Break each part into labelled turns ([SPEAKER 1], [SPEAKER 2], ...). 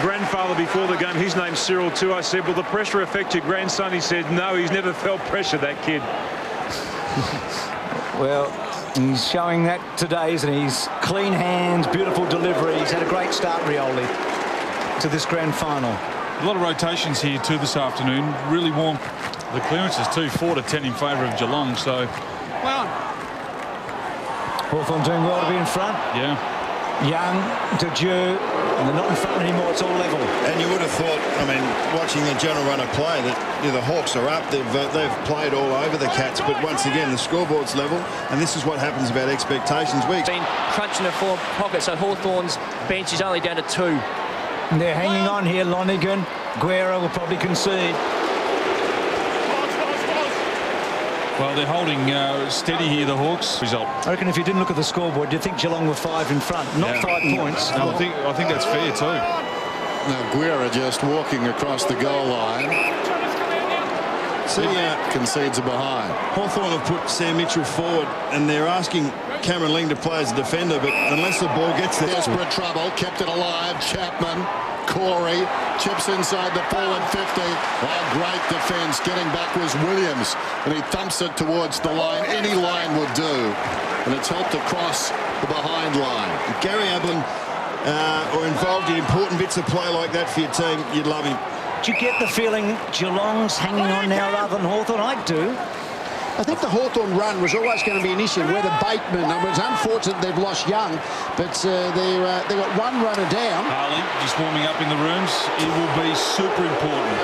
[SPEAKER 1] grandfather before the game. His name's Cyril too. I said, will the pressure affect your grandson? He said, no, he's never felt pressure, that kid.
[SPEAKER 2] Well, he's showing that today, isn't he? He's clean hands, beautiful delivery. He's had a great start, Rioli, to this grand final.
[SPEAKER 3] A lot of rotations here too this afternoon. Really warm the clearances too, 4-10 in favour of Geelong. So, well,
[SPEAKER 2] Hawthorn doing well to be in front.
[SPEAKER 3] Yeah.
[SPEAKER 2] Young, Dejew, and they're not in front anymore. It's all level.
[SPEAKER 4] And you would have thought, I mean, watching the general runner play, that the Hawks are up. They've played all over the Cats, but once again, the scoreboard's level, and this is what happens about expectations. We've
[SPEAKER 5] been crunching a forward pocket, so Hawthorn's bench is only down to 2.
[SPEAKER 2] And they're hanging on here. Lonergan, Guerra will probably concede.
[SPEAKER 3] Well, they're holding steady here, the Hawks. Result.
[SPEAKER 2] I reckon if you didn't look at the scoreboard, you'd think Geelong were 5 in front, not 5 points.
[SPEAKER 3] No, I think that's fair too.
[SPEAKER 6] Now Guerra just walking across the goal line. Concedes a behind.
[SPEAKER 4] Hawthorn have put Sam Mitchell forward, and they're asking Cameron Ling to play as a defender, but unless the ball gets there...
[SPEAKER 6] Desperate trouble, kept it alive. Chapman, Corey, chips inside the forward 50. Oh, great defence. Getting back was Williams, and he thumps it towards the line. Any line would do, and it's helped across the behind line.
[SPEAKER 4] If Gary Ablin or involved in important bits of play like that for your team, you'd love him.
[SPEAKER 2] Do you get the feeling Geelong's hanging on now rather than Hawthorn? I do.
[SPEAKER 7] I think the Hawthorn run was always going to be an issue. Whether Bateman, I mean, it's unfortunate they've lost Young, but they've got one runner down.
[SPEAKER 3] Harley just warming up in the rooms. It will be super important.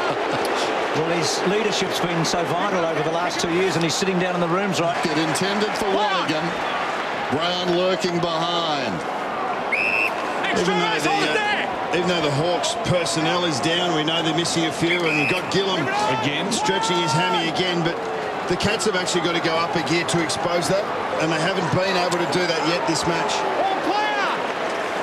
[SPEAKER 2] Well, his leadership's been so vital over the last 2 years, and he's sitting down in the rooms, right?
[SPEAKER 6] It intended for Lonergan. Brown lurking behind.
[SPEAKER 4] Even though the Hawks personnel is down, we know they're missing a few, and we've got Gillum again stretching his hammy again, but the Cats have actually got to go up a gear to expose that, and they haven't been able to do that yet this match.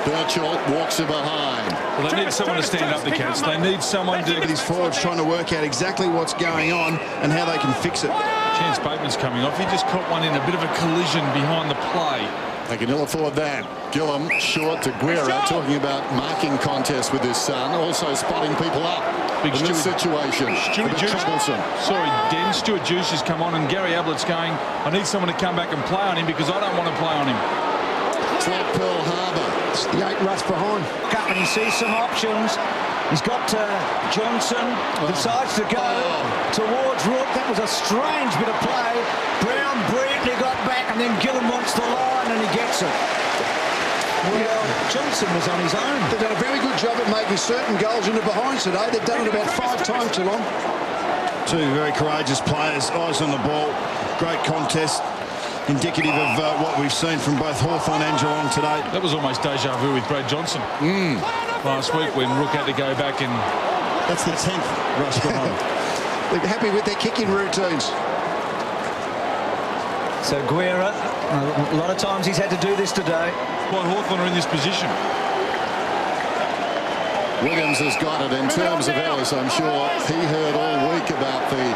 [SPEAKER 6] Birchall walks it behind.
[SPEAKER 3] Well, they need someone to stand up the Cats. They need someone to...
[SPEAKER 4] These forwards trying to work out exactly what's going on and how they can fix it.
[SPEAKER 3] Chance Bateman's coming off. He just caught one in a bit of a collision behind the play.
[SPEAKER 6] They can ill afford that. Gillum short to Guerra, talking about marking contest with his son, also spotting people up in this situation.
[SPEAKER 3] Stuart Juice. Sorry, Den. Stuart Juice has come on, and Gary Ablett's going, I need someone to come back and play on him because I don't want to play on him.
[SPEAKER 6] It's like Pearl Harbor.
[SPEAKER 7] It's the 8 rush behind.
[SPEAKER 2] And he sees some options. He's got Johnson, decides to go towards Rook. That was a strange bit of play. Brown brilliantly got back, and then Gillum wants the line, and he gets it. Well, Johnson was on his own.
[SPEAKER 7] They've done a very good job at making certain goals into behinds today. They've done it about 5 times too long.
[SPEAKER 4] Two very courageous players, eyes on the ball. Great contest. Indicative of what we've seen from both Hawthorn and Geelong today.
[SPEAKER 3] That was almost deja vu with Brad Johnson last week when Rook had to go back and...
[SPEAKER 4] That's the 10th rush behind.
[SPEAKER 7] They're happy with their kicking routines.
[SPEAKER 2] So Guerra, a lot of times he's had to do this today.
[SPEAKER 3] Why Hawthorn are in this position.
[SPEAKER 6] Williams has got it in terms of Ellis. I'm sure he heard all week about the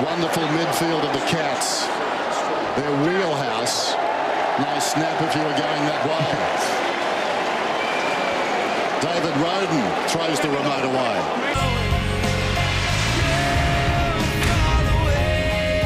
[SPEAKER 6] wonderful midfield of the Cats. Their wheelhouse. Nice snap if you were going that way. David Roden throws the remote away.